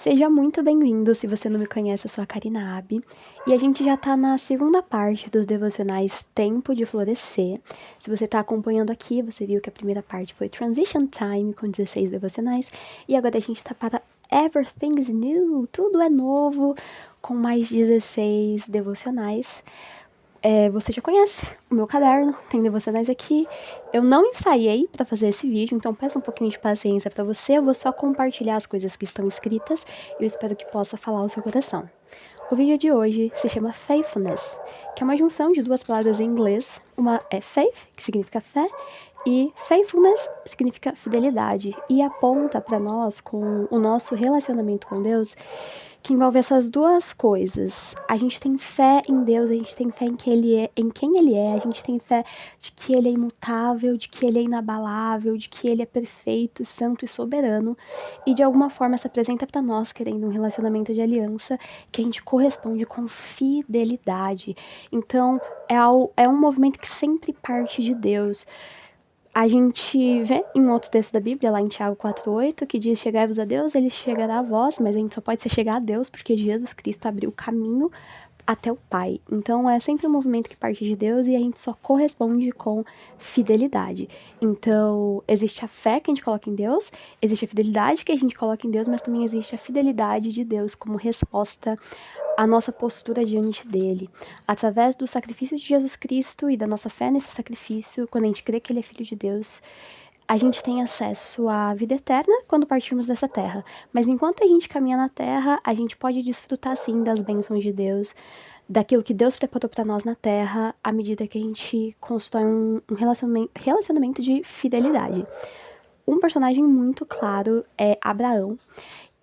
Seja muito bem-vindo. Se você não me conhece, eu sou a Karina Abi. E a gente já tá na segunda parte dos devocionais Tempo de Florescer. Se você tá acompanhando aqui, você viu que a primeira parte foi Transition Time, com 16 devocionais. E agora a gente tá para Everything's New, tudo é novo, com mais 16 devocionais. Você já conhece o meu caderno, tem devocionais aqui. Eu não ensaiei para fazer esse vídeo, então peço um pouquinho de paciência para você. Eu vou só compartilhar as coisas que estão escritas e eu espero que possa falar ao seu coração. O vídeo de hoje se chama Faithfulness, que é uma junção de duas palavras em inglês. Uma é faith, que significa fé, e faithfulness significa fidelidade. E aponta para nós, com o nosso relacionamento com Deus, que envolve essas duas coisas. A gente tem fé em Deus, a gente tem fé em quem Ele é, a gente tem fé de que Ele é imutável, de que Ele é inabalável, de que Ele é perfeito, santo e soberano, e de alguma forma se apresenta para nós querendo um relacionamento de aliança que a gente corresponde com fidelidade. Então, é um movimento que sempre parte de Deus. A gente vê em outros textos da Bíblia, lá em Tiago 4:8, que diz: chegai-vos a Deus, Ele chegará a vós, mas a gente só pode se chegar a Deus porque Jesus Cristo abriu o caminho até o Pai. Então é sempre um movimento que parte de Deus e a gente só corresponde com fidelidade. Então existe a fé que a gente coloca em Deus, existe a fidelidade que a gente coloca em Deus, mas também existe a fidelidade de Deus como resposta à nossa postura diante dele. Através do sacrifício de Jesus Cristo e da nossa fé nesse sacrifício, quando a gente crê que ele é filho de Deus, a gente tem acesso à vida eterna quando partirmos dessa terra. Mas enquanto a gente caminha na terra, a gente pode desfrutar sim das bênçãos de Deus, daquilo que Deus preparou para nós na terra, à medida que a gente constrói um relacionamento de fidelidade. Um personagem muito claro é Abraão.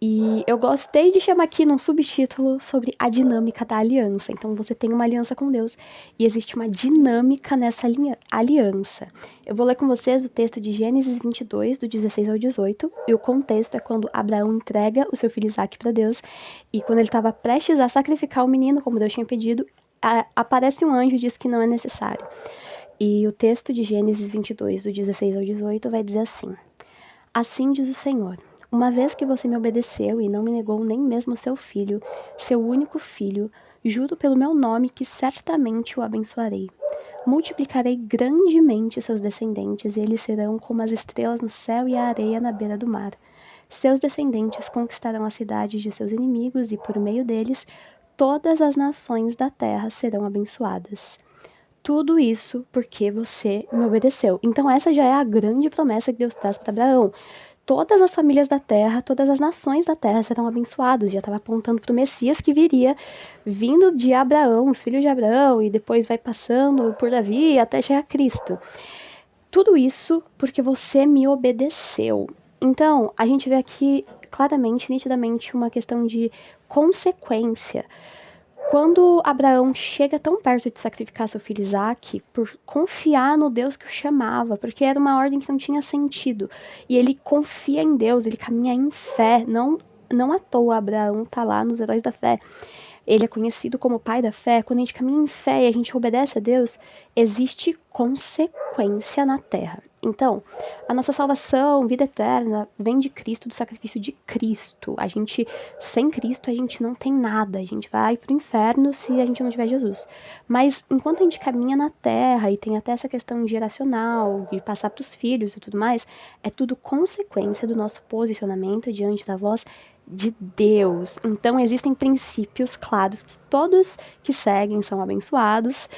E eu gostei de chamar aqui num subtítulo sobre a dinâmica da aliança. Então você tem uma aliança com Deus e existe uma dinâmica nessa aliança. Eu vou ler com vocês o texto de Gênesis 22, do 16 ao 18. E o contexto é quando Abraão entrega o seu filho Isaque para Deus. E quando ele estava prestes a sacrificar o menino, como Deus tinha pedido, aparece um anjo e diz que não é necessário. E o texto de Gênesis 22, do 16 ao 18, vai dizer assim: Assim diz o Senhor: uma vez que você me obedeceu e não me negou nem mesmo seu filho, seu único filho, juro pelo meu nome que certamente o abençoarei. Multiplicarei grandemente seus descendentes, e eles serão como as estrelas no céu e a areia na beira do mar. Seus descendentes conquistarão as cidades de seus inimigos, e por meio deles, todas as nações da terra serão abençoadas. Tudo isso porque você me obedeceu. Então essa já é a grande promessa que Deus traz para Abraão. Todas as famílias da terra, todas as nações da terra serão abençoadas. Já estava apontando para o Messias que viria, vindo de Abraão, os filhos de Abraão, e depois vai passando por Davi até chegar a Cristo. Tudo isso porque você me obedeceu. Então, a gente vê aqui claramente, nitidamente, uma questão de consequência. Quando Abraão chega tão perto de sacrificar seu filho Isaque, por confiar no Deus que o chamava, porque era uma ordem que não tinha sentido, e ele confia em Deus, ele caminha em fé, não à toa Abraão está lá nos Heróis da Fé. Ele é conhecido como o pai da fé. Quando a gente caminha em fé e a gente obedece a Deus, existe consequência na terra. Então, a nossa salvação, vida eterna, vem de Cristo, do sacrifício de Cristo. Sem Cristo, a gente não tem nada. A gente vai pro inferno se a gente não tiver Jesus. Mas, enquanto a gente caminha na terra, e tem até essa questão geracional, de passar pros filhos e tudo mais, é tudo consequência do nosso posicionamento diante da voz de Deus. Então existem princípios claros que todos que seguem são abençoados.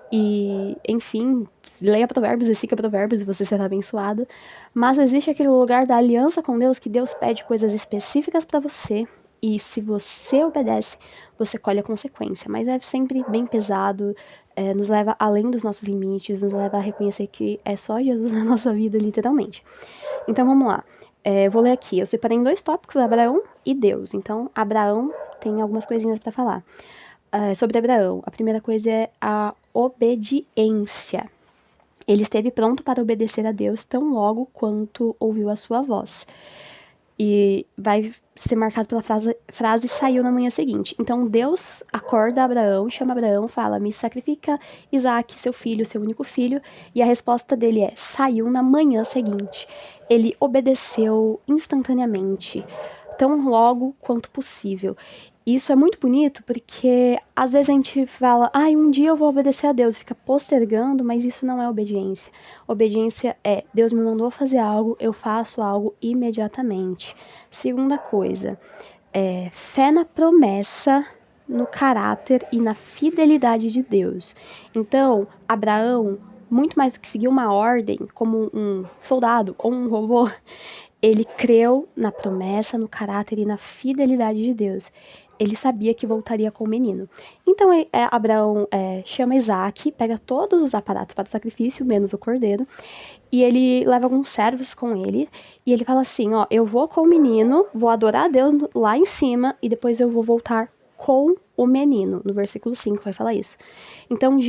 E, enfim, leia Provérbios e siga Provérbios e você será abençoado. Mas existe aquele lugar da aliança com Deus que Deus pede coisas específicas para você. E se você obedece, você colhe a consequência. Mas é sempre bem pesado, nos leva além dos nossos limites, nos leva a reconhecer que é só Jesus na nossa vida, literalmente. Então vamos lá. Vou ler aqui. Eu separei em 2 tópicos, Abraão e Deus. Então, Abraão tem algumas coisinhas para falar. Sobre Abraão, a primeira coisa é a obediência. Ele esteve pronto para obedecer a Deus tão logo quanto ouviu a sua voz. E vai ser marcado pela frase saiu na manhã seguinte. Então Deus acorda Abraão, chama Abraão, fala: me sacrifica Isaque, seu filho, seu único filho. E a resposta dele é: saiu na manhã seguinte. Ele obedeceu instantaneamente. tão logo quanto possível. Isso é muito bonito porque às vezes a gente fala, um dia eu vou obedecer a Deus, fica postergando, mas isso não é obediência. Obediência é, Deus me mandou fazer algo, eu faço algo imediatamente. Segunda coisa, fé na promessa, no caráter e na fidelidade de Deus. Então, Abraão, muito mais do que seguir uma ordem, como um soldado ou um robô, ele creu na promessa, no caráter e na fidelidade de Deus. Ele sabia que voltaria com o menino. Então, Abraão chama Isaac, pega todos os aparatos para o sacrifício, menos o cordeiro, e ele leva alguns servos com ele, e ele fala assim, eu vou com o menino, vou adorar a Deus lá em cima, e depois eu vou voltar com o menino. No versículo 5 vai falar isso. Então,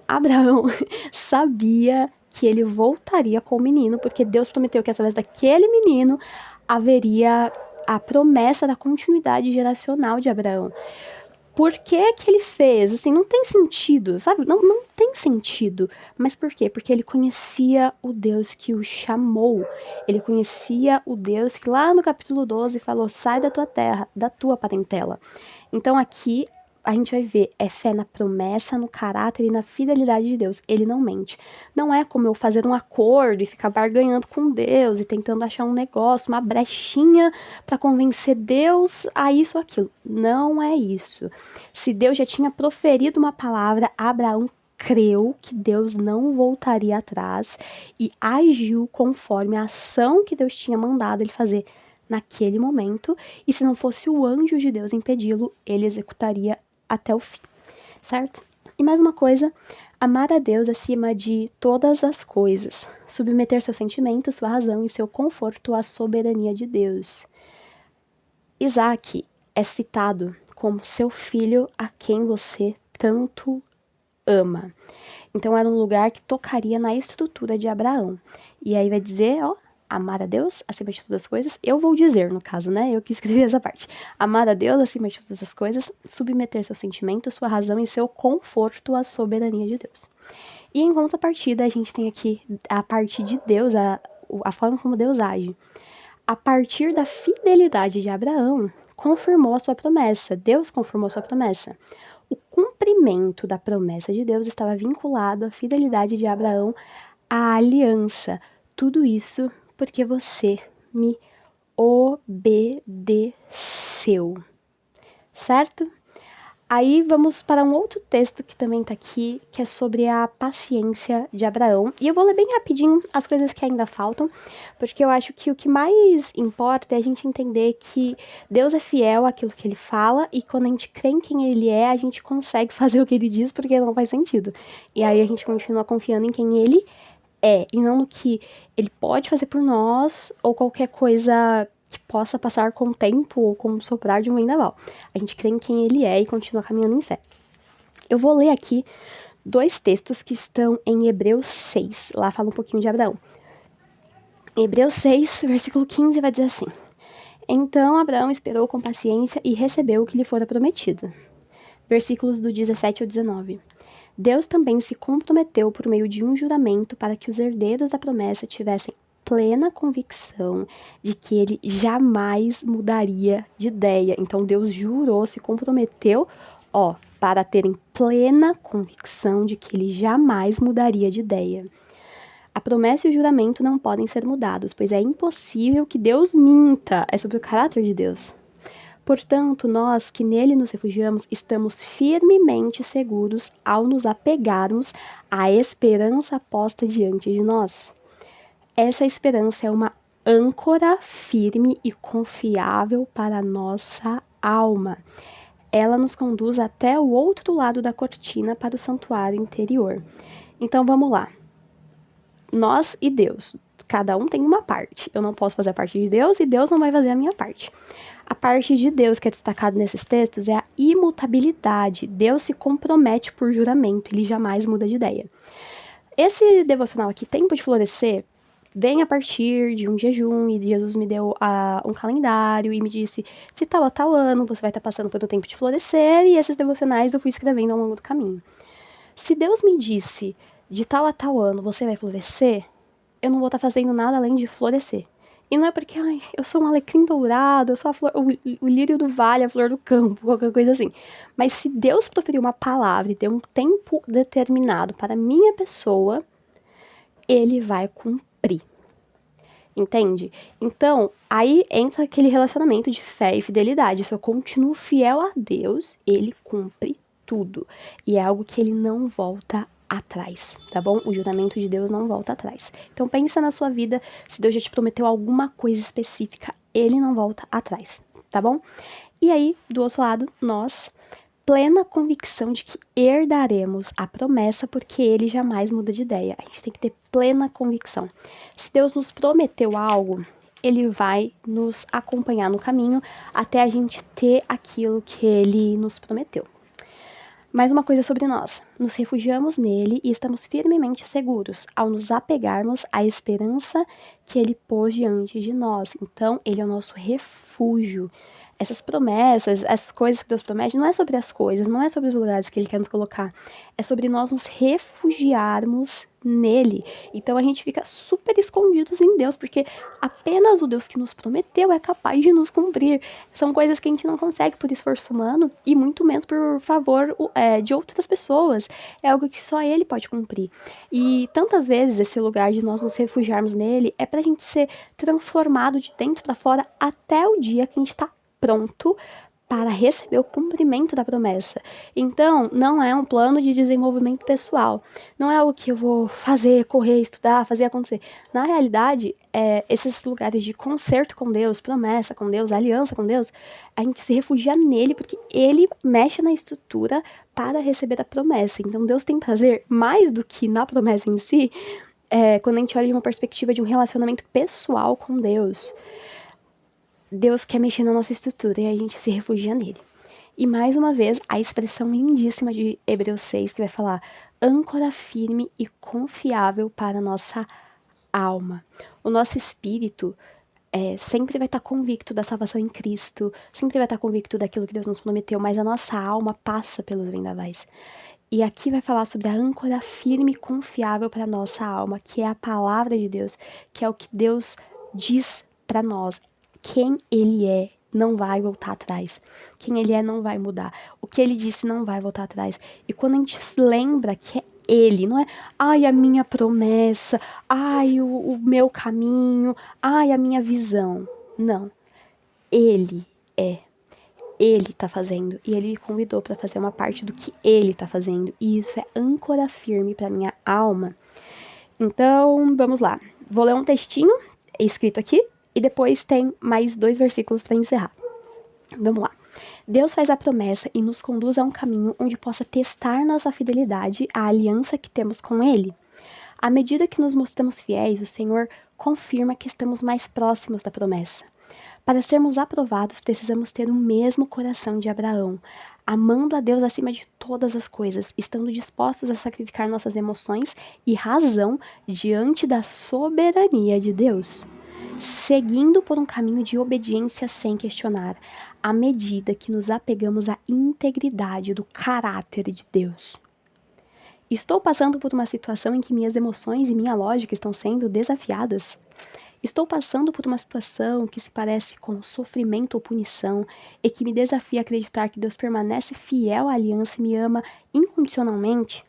Abraão sabia que ele voltaria com o menino, porque Deus prometeu que através daquele menino haveria a promessa da continuidade geracional de Abraão. Por que que ele fez? Assim, não tem sentido, sabe? Não tem sentido. Mas por quê? Porque ele conhecia o Deus que o chamou. Ele conhecia o Deus que lá no capítulo 12 falou, sai da tua terra, da tua parentela. Então aqui a gente vai ver, fé na promessa, no caráter e na fidelidade de Deus. Ele não mente. Não é como eu fazer um acordo e ficar barganhando com Deus e tentando achar um negócio, uma brechinha para convencer Deus a isso ou aquilo. Não é isso. Se Deus já tinha proferido uma palavra, Abraão creu que Deus não voltaria atrás e agiu conforme a ação que Deus tinha mandado ele fazer naquele momento, e se não fosse o anjo de Deus impedi-lo, ele executaria até o fim, certo? E mais uma coisa, amar a Deus acima de todas as coisas, submeter seus sentimentos, sua razão e seu conforto à soberania de Deus. Isaac é citado como seu filho a quem você tanto ama. Então era um lugar que tocaria na estrutura de Abraão. E aí vai dizer, amar a Deus acima de todas as coisas. Eu vou dizer, no caso, né? Eu que escrevi essa parte. Amar a Deus acima de todas as coisas, submeter seus sentimentos, sua razão e seu conforto à soberania de Deus. E em contrapartida, a gente tem aqui a parte de Deus, a forma como Deus age. A partir da fidelidade de Abraão, confirmou a sua promessa. Deus confirmou a sua promessa. O cumprimento da promessa de Deus estava vinculado à fidelidade de Abraão à aliança. Tudo isso porque você me obedeceu, certo? Aí vamos para um outro texto que também tá aqui, que é sobre a paciência de Abraão. E eu vou ler bem rapidinho as coisas que ainda faltam, porque eu acho que o que mais importa é a gente entender que Deus é fiel àquilo que ele fala, e quando a gente crê em quem ele é, a gente consegue fazer o que ele diz, porque não faz sentido. E aí a gente continua confiando em quem ele é, e não no que ele pode fazer por nós, ou qualquer coisa que possa passar com o tempo, ou com o soprar de um vendaval. A gente crê em quem ele é e continua caminhando em fé. Eu vou ler aqui 2 textos que estão em Hebreus 6. Lá fala um pouquinho de Abraão. Hebreus 6, versículo 15, vai dizer assim: Então Abraão esperou com paciência e recebeu o que lhe fora prometido. Versículos do 17 ao 19. Deus também se comprometeu por meio de um juramento para que os herdeiros da promessa tivessem plena convicção de que ele jamais mudaria de ideia. Então Deus jurou, se comprometeu, para terem plena convicção de que ele jamais mudaria de ideia. A promessa e o juramento não podem ser mudados, pois é impossível que Deus minta. É sobre o caráter de Deus. Portanto, nós que nele nos refugiamos, estamos firmemente seguros ao nos apegarmos à esperança posta diante de nós. Essa esperança é uma âncora firme e confiável para a nossa alma. Ela nos conduz até o outro lado da cortina para o santuário interior. Então vamos lá. Nós e Deus, cada um tem uma parte. Eu não posso fazer a parte de Deus e Deus não vai fazer a minha parte. A parte de Deus que é destacada nesses textos é a imutabilidade. Deus se compromete por juramento, ele jamais muda de ideia. Esse devocional aqui, Tempo de Florescer, vem a partir de um jejum, e Jesus me deu um calendário e me disse, de tal a tal ano você vai estar passando pelo tempo de florescer, e esses devocionais eu fui escrevendo ao longo do caminho. Se Deus me disse, de tal a tal ano você vai florescer, eu não vou estar fazendo nada além de florescer. E não é porque, ai, eu sou um alecrim dourado, eu sou o lírio do vale, a flor do campo, qualquer coisa assim. Mas se Deus proferiu uma palavra e deu um tempo determinado para a minha pessoa, ele vai cumprir. Entende? Então, aí entra aquele relacionamento de fé e fidelidade. Se eu continuo fiel a Deus, ele cumpre tudo. E é algo que ele não volta atrás, tá bom? O juramento de Deus não volta atrás. Então, pensa na sua vida, se Deus já te prometeu alguma coisa específica, ele não volta atrás, tá bom? E aí, do outro lado, nós plena convicção de que herdaremos a promessa, porque ele jamais muda de ideia. A gente tem que ter plena convicção. Se Deus nos prometeu algo, ele vai nos acompanhar no caminho até a gente ter aquilo que ele nos prometeu. Mais uma coisa sobre nós. Nos refugiamos nele e estamos firmemente seguros ao nos apegarmos à esperança que ele pôs diante de nós. Então, ele é o nosso refúgio. Essas promessas, essas coisas que Deus promete, não é sobre as coisas, não é sobre os lugares que ele quer nos colocar. É sobre nós nos refugiarmos nele. Então a gente fica super escondidos em Deus, porque apenas o Deus que nos prometeu é capaz de nos cumprir. São coisas que a gente não consegue por esforço humano e muito menos por favor de outras pessoas. É algo que só ele pode cumprir. E tantas vezes esse lugar de nós nos refugiarmos nele é pra gente ser transformado de dentro para fora até o dia que a gente tá pronto para receber o cumprimento da promessa. Então, não é um plano de desenvolvimento pessoal. Não é algo que eu vou fazer, correr, estudar, fazer acontecer. Na realidade, esses lugares de concerto com Deus, promessa com Deus, aliança com Deus, a gente se refugia nele porque ele mexe na estrutura para receber a promessa. Então, Deus tem prazer mais do que na promessa em si, quando a gente olha de uma perspectiva de um relacionamento pessoal com Deus. Deus quer mexer na nossa estrutura e a gente se refugia nele. E mais uma vez, a expressão lindíssima de Hebreus 6, que vai falar âncora firme e confiável para a nossa alma. O nosso espírito sempre vai estar convicto da salvação em Cristo, sempre vai estar convicto daquilo que Deus nos prometeu, mas a nossa alma passa pelos vendavais. E aqui vai falar sobre a âncora firme e confiável para a nossa alma, que é a palavra de Deus, que é o que Deus diz para nós. Quem ele é não vai voltar atrás. Quem ele é não vai mudar. O que ele disse não vai voltar atrás. E quando a gente se lembra que é ele, não é, ai, a minha promessa, ai, o meu caminho, ai, a minha visão. Não. Ele é. Ele tá fazendo. E ele me convidou para fazer uma parte do que ele tá fazendo. E isso é âncora firme para minha alma. Então, vamos lá. Vou ler um textinho escrito aqui. E depois tem mais 2 versículos para encerrar. Vamos lá. Deus faz a promessa e nos conduz a um caminho onde possa testar nossa fidelidade à aliança que temos com Ele. À medida que nos mostramos fiéis, o Senhor confirma que estamos mais próximos da promessa. Para sermos aprovados, precisamos ter o mesmo coração de Abraão, amando a Deus acima de todas as coisas, estando dispostos a sacrificar nossas emoções e razão diante da soberania de Deus, seguindo por um caminho de obediência sem questionar, à medida que nos apegamos à integridade do caráter de Deus. Estou passando por uma situação em que minhas emoções e minha lógica estão sendo desafiadas. Estou passando por uma situação que se parece com sofrimento ou punição e que me desafia a acreditar que Deus permanece fiel à aliança e me ama incondicionalmente.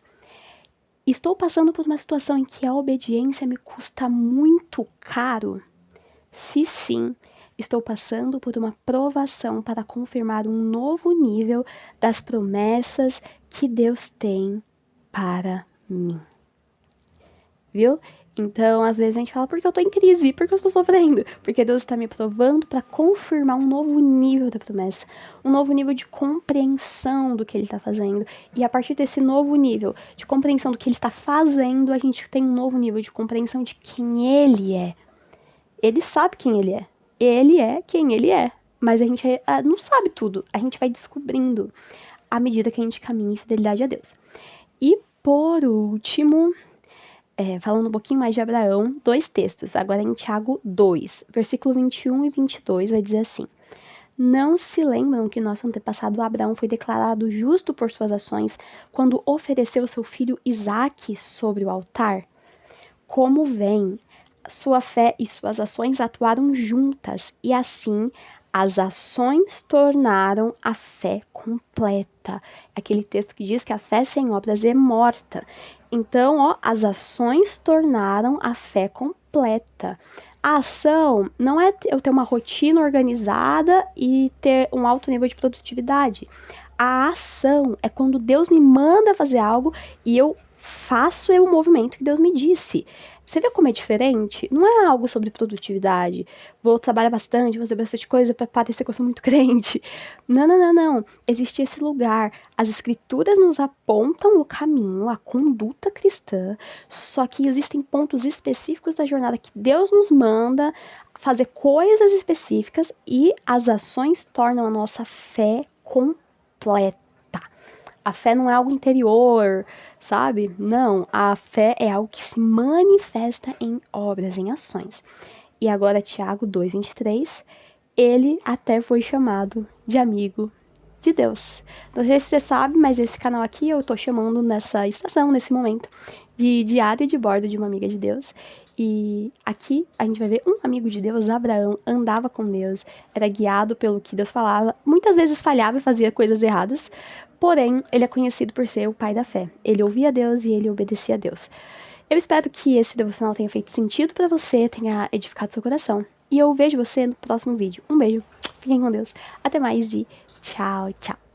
Estou passando por uma situação em que a obediência me custa muito caro. Se sim, estou passando por uma provação para confirmar um novo nível das promessas que Deus tem para mim. Viu? Então, às vezes a gente fala, porque eu tô em crise, porque eu estou sofrendo. Porque Deus está me provando para confirmar um novo nível da promessa. Um novo nível de compreensão do que Ele está fazendo. E a partir desse novo nível de compreensão do que Ele está fazendo, a gente tem um novo nível de compreensão de quem Ele é. Ele sabe quem Ele é. Ele é quem Ele é. Mas a gente não sabe tudo. A gente vai descobrindo à medida que a gente caminha em fidelidade a Deus. E, por último... falando um pouquinho mais de Abraão, 2 textos, agora em Tiago 2, versículo 21 e 22, vai dizer assim: Não se lembram que nosso antepassado Abraão foi declarado justo por suas ações quando ofereceu seu filho Isaque sobre o altar? Como vem, sua fé e suas ações atuaram juntas, e assim as ações tornaram a fé completa. Aquele texto que diz que a fé sem obras é morta. Então, ó, as ações tornaram a fé completa. A ação não é eu ter uma rotina organizada e ter um alto nível de produtividade. A ação é quando Deus me manda fazer algo e eu faço o movimento que Deus me disse. Você vê como é diferente? Não é algo sobre produtividade. Vou trabalhar bastante, vou fazer bastante coisa para parecer que eu sou muito crente. Não, não, não, não. Existe esse lugar. As escrituras nos apontam o caminho, a conduta cristã, só que existem pontos específicos da jornada que Deus nos manda fazer coisas específicas e as ações tornam a nossa fé completa. A fé não é algo interior, sabe? Não, a fé é algo que se manifesta em obras, em ações. E agora Tiago 2:23, ele até foi chamado de amigo de Deus. Não sei se você sabe, mas esse canal aqui eu tô chamando nessa estação, nesse momento, de diário de bordo de uma amiga de Deus. E aqui a gente vai ver um amigo de Deus, Abraão, andava com Deus, era guiado pelo que Deus falava, muitas vezes falhava e fazia coisas erradas, porém ele é conhecido por ser o pai da fé. Ele ouvia Deus e ele obedecia a Deus. Eu espero que esse devocional tenha feito sentido para você, tenha edificado seu coração. E eu vejo você no próximo vídeo. Um beijo, fiquem com Deus, até mais e tchau, tchau.